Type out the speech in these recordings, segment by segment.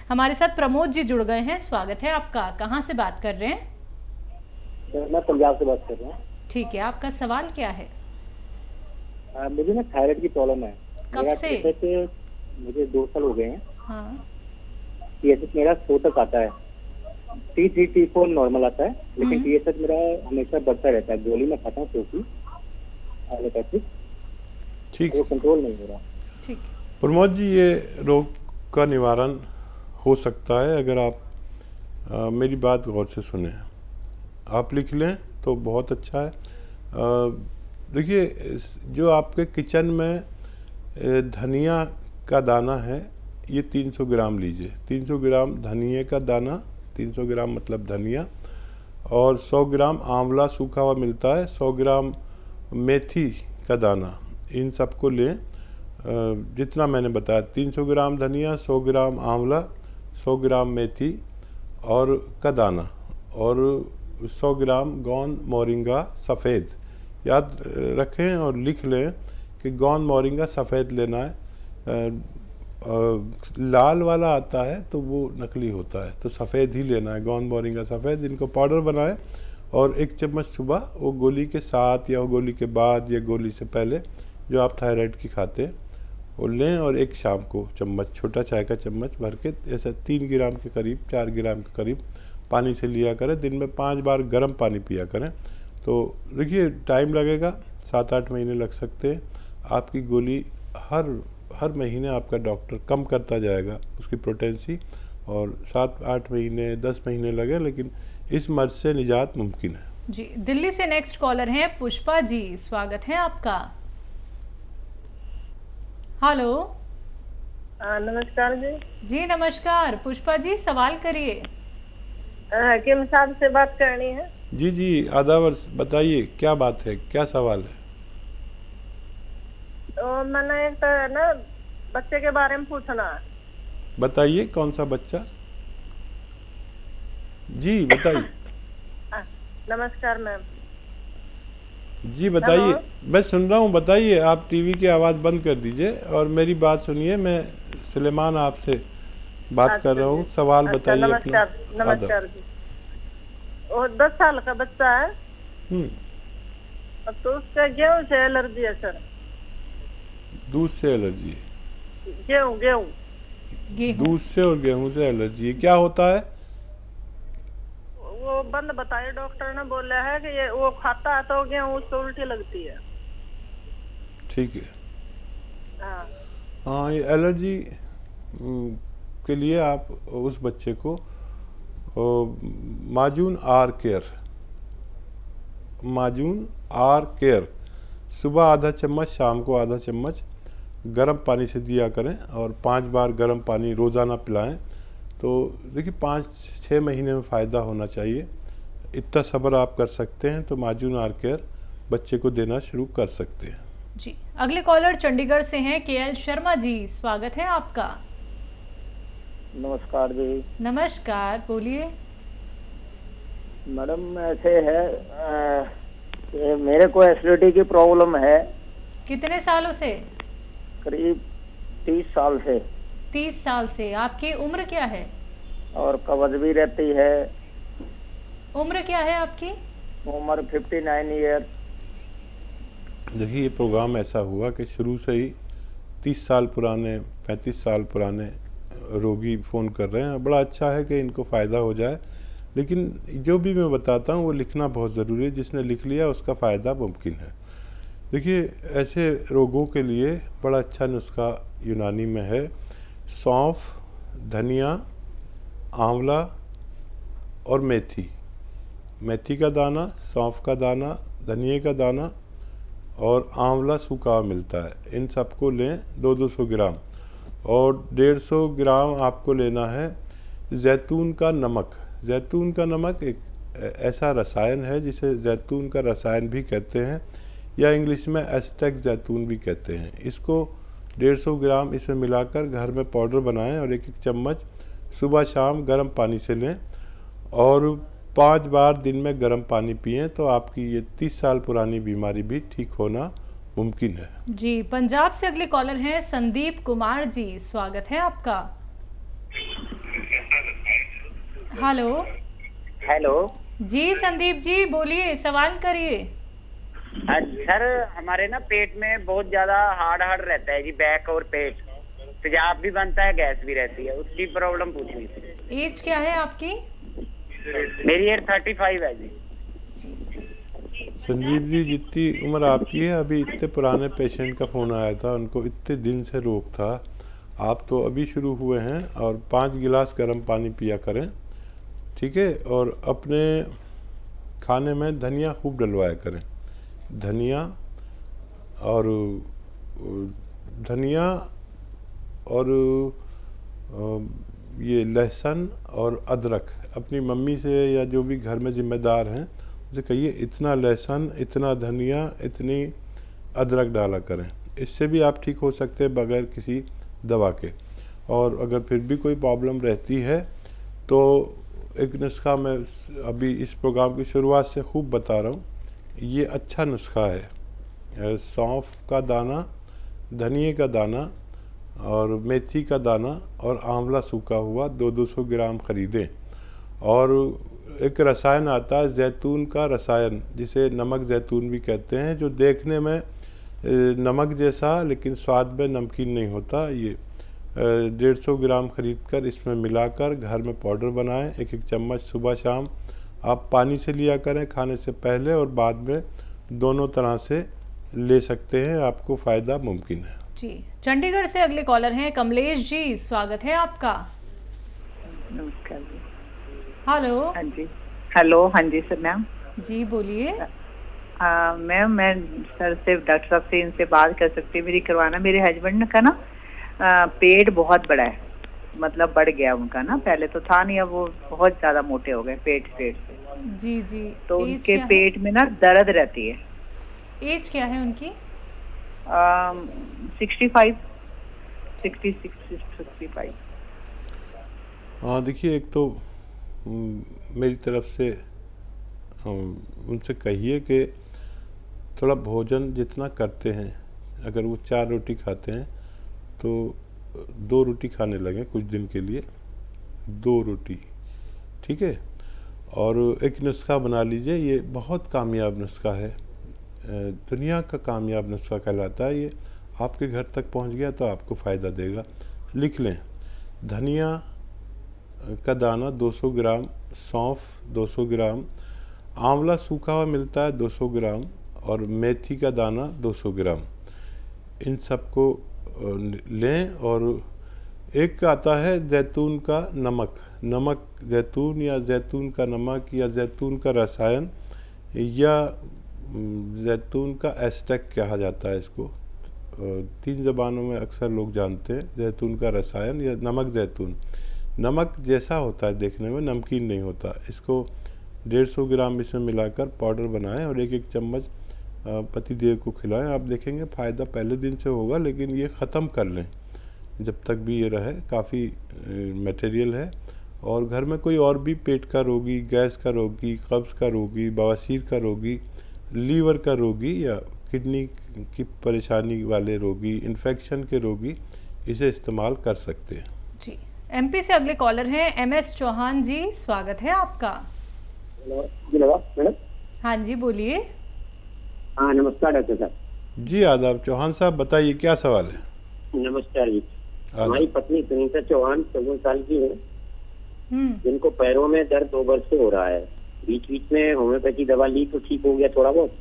हमारे साथ प्रमोद जी जुड़ गए हैं, स्वागत है आपका। कहाँ से बात कर रहे हैं? मैं पंजाब से बात कर रहा हूँ। ठीक है, आपका सवाल क्या है? मुझे ना थायराइड की प्रॉब्लम है। कब मेरा से? मुझे 2 साल हो गए हैं। हाँ। TSH मेरा 100 तक आता है। T3 T4 नॉर्मल आता है, लेकिन TSH मेरा हमेशा बढ़ता रहता है। गोली में खाता हूँ एलोपैथिक, ठीक। वो कंट्रोल नहीं हो रहा। ठीक। प्रमोद जी, ये रोग का निवारण हो सकता है अगर आप मेरी बात गौर से सुने। आप लिख लें तो बहुत अच्छा है। देखिए, जो आपके किचन में धनिया का दाना है, ये 300 ग्राम लीजिए। 300 ग्राम धनिए का दाना, 300 ग्राम मतलब धनिया, और 100 ग्राम आंवला सूखा हुआ मिलता है, 100 ग्राम मेथी का दाना, इन सबको लें। जितना मैंने बताया, 300 ग्राम धनिया, 100 ग्राम आंवला, 100 ग्राम मेथी और का दाना, और 100 ग्राम गोंद मोरिंगा सफ़ेद। याद रखें और लिख लें कि गोंद मोरिंगा सफ़ेद लेना है। लाल वाला आता है तो वो नकली होता है, तो सफ़ेद ही लेना है, गोंद मोरिंगा सफ़ेद। इनको पाउडर बनाएं और 1 चम्मच सुबह, वो गोली के साथ या वो गोली के बाद या गोली से पहले जो आप थायराइड की खाते हैं वो लें, और 1 शाम को चम्मच, छोटा चाय का चम्मच भर के, ऐसा 3 ग्राम के करीब, 4 ग्राम के करीब पानी से लिया करें। दिन में 5 बार गर्म पानी पिया करें। तो देखिए, टाइम लगेगा, 7-8 महीने लग सकते हैं। आपकी गोली हर महीने आपका डॉक्टर कम करता जाएगा उसकी पोटेंसी, और 7-8 महीने 10 महीने लगे, लेकिन इस मर्ज से निजात मुमकिन है। जी, दिल्ली से नेक्स्ट कॉलर हैं पुष्पा जी, स्वागत है आपका। हेलो। नमस्कार जी। जी नमस्कार पुष्पा जी, सवाल करिए। हकीम साहब से बात करनी है। जी जी, आदावर, बताइए क्या बात है, क्या सवाल है? तो मैंने एक तो ना बच्चे के बारे में पूछना है। बताइए, कौन सा बच्चा? जी बताइए। नमस्कार मैम। जी बताइए, मैं सुन रहा हूँ, बताइए। आप टीवी की आवाज़ बंद कर दीजिए और मेरी बात सुनिए। मैं सुलेमान आपसे बात कर रहा हूँ। सवाल बताइए अपना। नमस्कार। नमस्कार जी। वो 10 साल का बच्चा है, तो उसका गेहूं से एलर्जी है सर। दूध से एलर्जी है? गेहूं दूध से और गेहूं से एलर्जी है, क्या होता है? वो बंद बताइए, डॉक्टर ने बोला है कि ये वो खाता है तो गेहूं उसको उल्टी लगती है। ठीक है। हाँ। हाँ, ये एलर्जी के लिए आप उस बच्चे को माजून आर केयर सुबह आधा चम्मच, शाम को आधा चम्मच गर्म पानी से दिया करें, और 5 बार गर्म पानी रोज़ाना पिलाएं। तो देखिए, 5-6 महीने में फ़ायदा होना चाहिए। इतना सब्र आप कर सकते हैं तो माजून आर केयर बच्चे को देना शुरू कर सकते हैं। जी, अगले कॉलर चंडीगढ़ से हैं KL शर्मा जी, स्वागत है आपका। नमस्कार जी। नमस्कार, बोलिए। मैडम, ऐसे है मेरे को एसिडिटी की प्रॉब्लम है। कितने सालों से? करीब 30 साल से। 30 साल से। आपकी उम्र क्या है? और कब्ज भी रहती है। उम्र क्या है आपकी? उम्र 59 ईयर। देखिए, ये प्रोग्राम ऐसा हुआ कि शुरू से ही 30 साल पुराने, 35 साल पुराने रोगी फ़ोन कर रहे हैं। बड़ा अच्छा है कि इनको फ़ायदा हो जाए, लेकिन जो भी मैं बताता हूँ वो लिखना बहुत ज़रूरी है। जिसने लिख लिया उसका फ़ायदा मुमकिन है। देखिए, ऐसे रोगों के लिए बड़ा अच्छा नुस्खा यूनानी में है। सौंफ, धनिया, आंवला और मेथी का दाना, सौंफ का दाना, धनिए का दाना और आंवला सूखा मिलता है। इन सबको लें 200 ग्राम, और 150 ग्राम आपको लेना है जैतून का नमक। जैतून का नमक एक ऐसा रसायन है जिसे जैतून का रसायन भी कहते हैं, या इंग्लिश में एस्टेक जैतून भी कहते हैं। इसको 150 ग्राम इसमें मिलाकर घर में पाउडर बनाएं, और 1-1 चम्मच सुबह शाम गर्म पानी से लें, और 5 बार दिन में गर्म पानी पिएं, तो आपकी ये 30 साल पुरानी बीमारी भी ठीक होना मुमकिन है। जी, पंजाब से अगले कॉलर हैं संदीप कुमार जी, स्वागत है आपका। हेलो। हेलो। जी संदीप जी बोलिए, सवाल करिए। सर हमारे ना पेट में बहुत ज्यादा हार्ड हार्ड रहता है जी, बैक और पेट, तेजाब भी बनता है, गैस भी रहती है, उसकी प्रॉब्लम पूछनी थी। एज क्या है आपकी? मेरी एज 35 है जी। संजीव जी, जितनी उम्र आपकी है, अभी इतने पुराने पेशेंट का फ़ोन आया था, उनको इतने दिन से रोग था। आप तो अभी शुरू हुए हैं, और 5 गिलास गर्म पानी पिया करें, ठीक है? और अपने खाने में धनिया खूब डलवाया करें। धनिया और धनिया और ये लहसुन और अदरक, अपनी मम्मी से या जो भी घर में ज़िम्मेदार हैं उसे कहिए इतना लहसुन, इतना धनिया, इतनी अदरक डाला करें। इससे भी आप ठीक हो सकते हैं बगैर किसी दवा के। और अगर फिर भी कोई प्रॉब्लम रहती है तो एक नुस्खा मैं अभी इस प्रोग्राम की शुरुआत से खूब बता रहा हूँ, ये अच्छा नुस्खा है। सौंफ का दाना, धनिए का दाना और मेथी का दाना और आंवला सूखा हुआ 200 ग्राम ख़रीदें। और एक रसायन आता है जैतून का रसायन, जिसे नमक जैतून भी कहते हैं, जो देखने में नमक जैसा लेकिन स्वाद में नमकीन नहीं होता। ये 150 ग्राम ख़रीद कर इसमें मिलाकर घर में पाउडर बनाएं। एक चम्मच सुबह शाम आप पानी से लिया करें, खाने से पहले और बाद में, दोनों तरह से ले सकते हैं, आपको फ़ायदा मुमकिन है। जी, चंडीगढ़ से अगले कॉलर हैं कमलेश जी, स्वागत है आपका। नमस्कार जी। हेलो। हाँ जी। हेलो। हाँ जी सर। मैम जी बोलिए। मैम मैं सर से, डॉक्टर साहब से इनसे बात कर सकती हूँ? मेरी करवाना, मेरे हस्बैंड का ना पेट बहुत बड़ा है, मतलब बढ़ गया उनका ना, पहले तो था नहीं, अब वो बहुत ज्यादा मोटे हो गए पेट से। जी जी। तो एज उनके क्या पेट में ना दर्द रहती है। है? एज क्या है उनकी? 65, 66, 65। हाँ, देखिए, एक तो मेरी तरफ से उनसे कहिए कि थोड़ा भोजन जितना करते हैं, अगर वो 4 रोटी खाते हैं तो 2 रोटी खाने लगें कुछ दिन के लिए, 2 रोटी, ठीक है? और एक नुस्खा बना लीजिए, ये बहुत कामयाब नुस्खा है, दुनिया का कामयाब नुस्खा कहलाता है। ये आपके घर तक पहुंच गया तो आपको फ़ायदा देगा। लिख लें, धनिया का दाना 200 ग्राम, सौंफ 200 ग्राम, आंवला सूखा हुआ मिलता है 200 ग्राम, और मेथी का दाना 200 ग्राम। इन सबको लें। और एक आता है जैतून का नमक, नमक जैतून या जैतून का नमक या जैतून का रसायन या जैतून का एस्टेक कहा जाता है इसको, 3 ज़बानों में अक्सर लोग जानते हैं। जैतून का रसायन या नमक जैतून, नमक जैसा होता है देखने में, नमकीन नहीं होता। इसको 150 ग्राम इसमें मिलाकर पाउडर बनाएं और 1-1 चम्मच पति देव को खिलाएं। आप देखेंगे फ़ायदा पहले दिन से होगा, लेकिन ये ख़त्म कर लें जब तक भी ये रहे, काफ़ी मटेरियल है। और घर में कोई और भी पेट का रोगी, गैस का रोगी, कब्ज़ का रोगी, बवासीर का रोगी, लीवर का रोगी या किडनी की परेशानी वाले रोगी, इन्फेक्शन के रोगी इसे इस्तेमाल कर सकते हैं। जी, एमपी से अगले कॉलर हैं MS चौहान जी, स्वागत है आपका। जी मैडम। हाँ जी बोलिए। हाँ नमस्कार डॉक्टर साहब। जी आदाब। चौहान साहब बताइए, क्या सवाल है? नमस्कार जी। आदाब। हमारी पत्नी सुनीता चौहान 14 साल की है, जिनको पैरों में दर्द 2 वर्ष से हो रहा है। बीच बीच में होम्योपैथी दवा ली तो ठीक हो गया थोड़ा बहुत।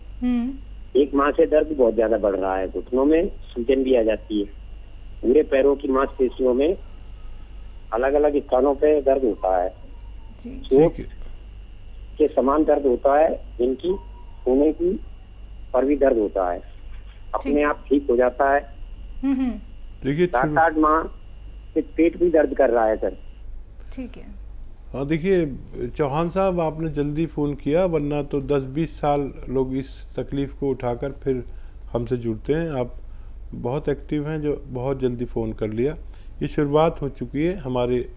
1 माह से दर्द बहुत ज्यादा बढ़ रहा है, घुटनों में सूजन भी आ जाती है, पूरे पैरों की मांसपेशियों में अलग अलग स्थानों पे दर्द होता है, चोट के समान दर्द होता है, इनकी होने की पर भी दर्द होता है, अपने आप ठीक हो जाता है। देखिए 7-8 माह से पेट भी दर्द कर रहा है सर। ठीक है। हाँ, देखिए चौहान साहब, आपने जल्दी फ़ोन किया, वरना तो 10-20 साल लोग इस तकलीफ़ को उठाकर फिर हमसे जुड़ते हैं। आप बहुत एक्टिव हैं जो बहुत जल्दी फ़ोन कर लिया। ये शुरुआत हो चुकी है हमारे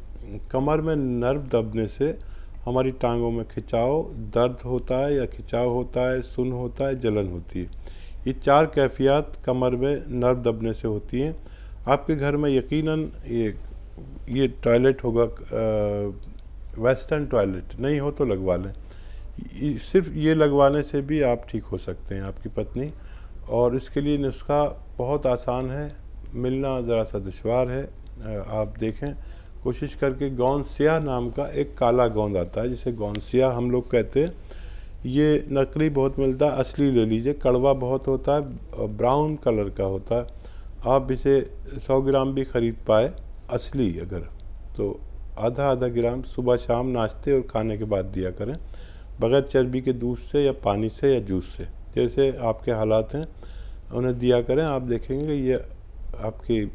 कमर में नर्व दबने से, हमारी टांगों में खिंचाव, दर्द होता है या खिंचाव होता है, सुन्न होता है, जलन होती है। ये 4 कैफियत कमर में नर्व दबने से होती हैं। आपके घर में यकीनन ये टॉयलेट होगा वेस्टर्न टॉयलेट नहीं हो तो लगवा लें। सिर्फ ये लगवाने से भी आप ठीक हो सकते हैं आपकी पत्नी। और इसके लिए नुस्खा बहुत आसान है, मिलना ज़रा सा दुश्वार है। आप देखें कोशिश करके, गौंसिया नाम का एक काला गोंद आता है जिसे गौंसिया हम लोग कहते हैं। ये नकली बहुत मिलता है, असली ले लीजिए। कड़वा बहुत होता है, ब्राउन कलर का होता है। आप इसे 100 ग्राम भी ख़रीद पाए असली अगर, तो आधा आधा ग्राम सुबह शाम नाश्ते और खाने के बाद दिया करें, बग़ैर चर्बी के दूध से या पानी से या जूस से, जैसे आपके हालात हैं उन्हें दिया करें। आप देखेंगे ये आपकी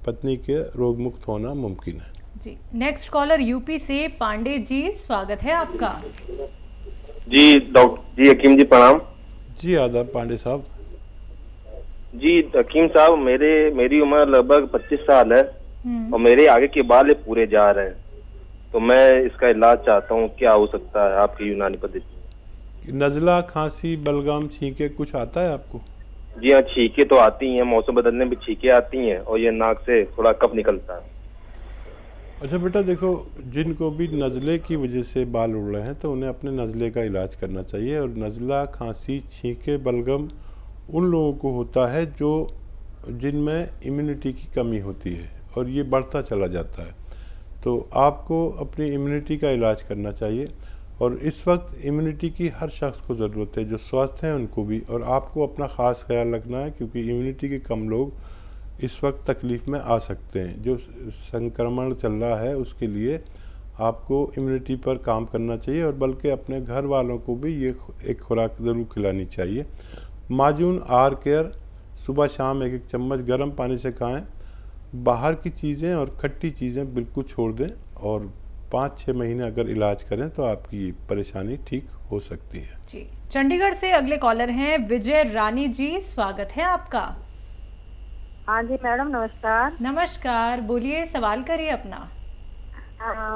पत्नी के रोग मुक्त होना मुमकिन है। जी, नेक्स्ट कॉलर यूपी से पांडे जी, स्वागत है आपका। जी डॉक्टर जी, हकीम जी प्रणाम। जी आदाब पांडे साहब। जी हकीम साहब, मेरी उम्र लगभग 25 साल है और मेरे आगे के बाल पूरे जा रहे हैं, तो मैं इसका इलाज चाहता हूँ, क्या हो सकता है आपकी यूनानी पद्धति? नज़ला, खांसी, बलगम, छींके कुछ आता है आपको? जी हाँ, छींके तो आती हैं, मौसम बदलने में छींके आती हैं और ये नाक से थोड़ा कफ निकलता है। अच्छा बेटा देखो, जिनको भी नज़ले की वजह से बाल उड़ रहे हैं तो उन्हें अपने नज़ले का इलाज करना चाहिए। और नज़ला, खांसी, छींके, बलगम उन लोगों को होता है जिनमें इम्यूनिटी की कमी होती है और ये बढ़ता चला जाता है। तो आपको अपनी इम्यूनिटी का इलाज करना चाहिए। और इस वक्त इम्यूनिटी की हर शख्स को ज़रूरत है, जो स्वस्थ हैं उनको भी, और आपको अपना ख़ास ख्याल रखना है, क्योंकि इम्यूनिटी के कम लोग इस वक्त तकलीफ़ में आ सकते हैं। जो संक्रमण चल रहा है उसके लिए आपको इम्यूनिटी पर काम करना चाहिए, और बल्कि अपने घर वालों को भी ये एक खुराक ज़रूर खिलानी चाहिए। माजून आर केयर सुबह शाम 1-1 चम्मच गर्म पानी से खाएं। बाहर की चीज़ें और खट्टी चीज़ें बिल्कुल छोड़ दें, और 5-6 महीने अगर इलाज करें तो आपकी परेशानी ठीक हो सकती है। जी, चंडीगढ़ से अगले कॉलर हैं विजय रानी जी, स्वागत है आपका। हाँ जी मैडम, नमस्कार। नमस्कार, बोलिए, सवाल करिए अपना।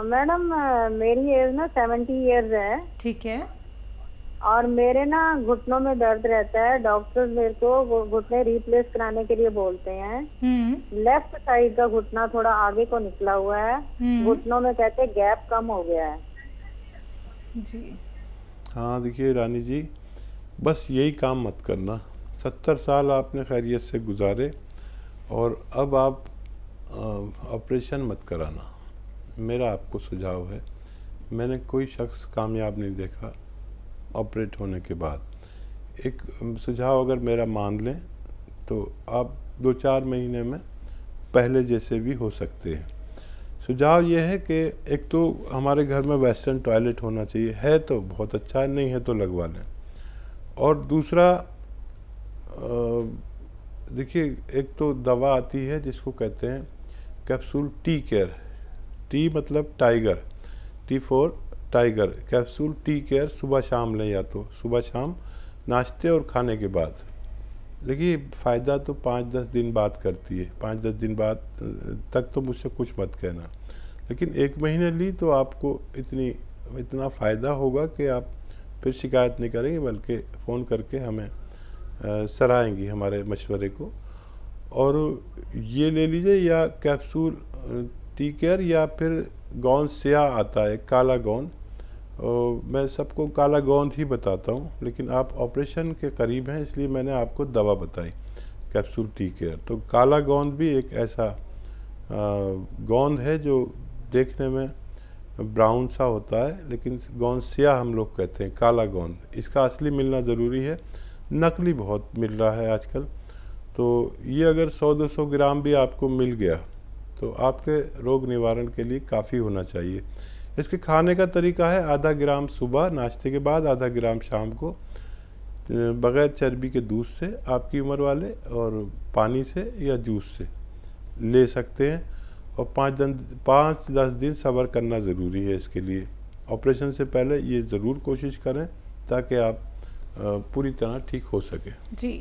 मैडम मेरी एज ना 70 इयर्स है। ठीक है। और मेरे ना घुटनों में दर्द रहता है। डॉक्टर मेरे को घुटने रिप्लेस कराने के लिए बोलते हैं। लेफ्ट साइड का घुटना थोड़ा आगे को निकला हुआ है। घुटनों में कहते हैं गैप कम हो गया है। जी हाँ देखिए रानी जी, बस यही काम मत करना। 70 साल आपने खैरियत से गुजारे और अब आप ऑपरेशन मत कराना। मेरा आपको सुझाव है, मैंने कोई शख्स कामयाब नहीं देखा ऑपरेट होने के बाद। एक सुझाव अगर मेरा मान लें तो आप 2-4 महीने में पहले जैसे भी हो सकते हैं। सुझाव ये है कि एक तो हमारे घर में वेस्टर्न टॉयलेट होना चाहिए, है तो बहुत अच्छा है, नहीं है तो लगवा लें। और दूसरा देखिए, एक तो दवा आती है जिसको कहते हैं कैप्सूल टी केयर। टी मतलब tiger, T for tiger. Capsule tea care सुबह शाम लें, या तो सुबह शाम नाश्ते और खाने के बाद। देखिए फ़ायदा तो 5-10 दिन बाद करती है, 5-10 दिन बाद तक तो मुझसे कुछ मत कहना, लेकिन 1 महीने ली तो आपको इतना फ़ायदा होगा कि आप फिर शिकायत नहीं करेंगे, बल्कि फ़ोन करके हमें सराहेंगी हमारे मशवरे को। और ये ले लीजिए, या कैप्सूल टी केयर, या फिर गोंद सिया आता है, काला गोंद। मैं सबको काला गोंद ही बताता हूँ, लेकिन आप ऑपरेशन के करीब हैं इसलिए मैंने आपको दवा बताई कैप्सूल टी केयर। तो काला गोंद भी एक ऐसा गोंद है जो देखने में ब्राउन सा होता है, लेकिन गोंद सिया हम लोग कहते हैं, काला गोंद। इसका असली मिलना ज़रूरी है, नकली बहुत मिल रहा है आजकल। तो ये अगर 100-200 ग्राम भी आपको मिल गया तो आपके रोग निवारण के लिए काफ़ी होना चाहिए। इसके खाने का तरीका है, आधा ग्राम सुबह नाश्ते के बाद, आधा ग्राम शाम को, बग़ैर चर्बी के दूध से आपकी उम्र वाले, और पानी से या जूस से ले सकते हैं। और 5-10 दिन सब्र करना ज़रूरी है इसके लिए। ऑपरेशन से पहले ये ज़रूर कोशिश करें ताकि आप पूरी तरह ठीक हो सके। जी।